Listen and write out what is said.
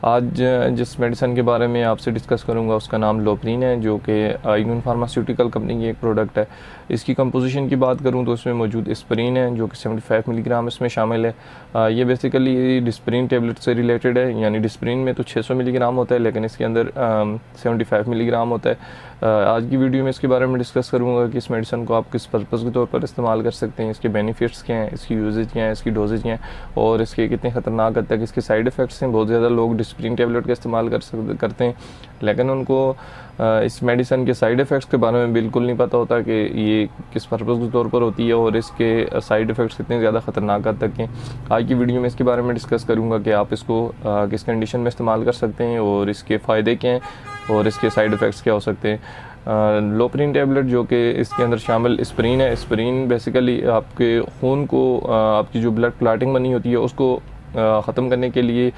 आज जिस मेडिसिन के बारे में आपसे डिस्कस करूंगा उसका नाम लोप्रीन है, जो कि यूनान फार्मास्यूटिकल कंपनी की एक प्रोडक्ट है। इसकी कंपोजिशन की बात करूं तो इसमें मौजूद एस्प्रिन है जो कि 75 मिलीग्राम इसमें शामिल है। ये बेसिकली डिस्प्रिन टेबलेट से रिलेटेड है, यानी डिस्प्रिन में तो 600 मिलीग्राम होता है लेकिन इसके अंदर 75 मिलीग्राम होता है। आज की वीडियो में इसके बारे में डिस्कस करूंगा कि इस मेडिसिन को आप किस पर्पज़ के तौर पर इस्तेमाल कर सकते हैं, इसके बेनिफिट्स क्या हैं, इसकी यूजेज क्या है, इसकी डोजेज क्या हैं और इसके कितने ख़तरनाक हद तक इसके साइड इफ़ेक्ट्स हैं। बहुत ज़्यादा लोग डिस्प्रिन टेबलेट का इस्तेमाल करते हैं लेकिन उनको इस मेडिसिन के साइड इफ़ेक्ट्स के बारे में बिल्कुल नहीं पता होता कि ये किस पर्पज़ के तौर पर होती है और इसके साइड इफ़ेक्ट्स कितने ज़्यादा ख़तरनाक हद तक हैं। आज की वीडियो में इसके बारे में डिस्कस करूँगा कि आप इसको किस कंडीशन में इस्तेमाल कर सकते हैं और इसके फ़ायदे क्या हैं और इसके साइड इफ़ेक्ट्स क्या हो सकते हैं। लोप्रीन टेबलेट जो कि इसके अंदर शामिल एस्प्रिन है। एस्प्रिन बेसिकली आपके खून को, आपकी जो ब्लड क्लॉटिंग बनी होती है उसको ख़त्म करने के लिए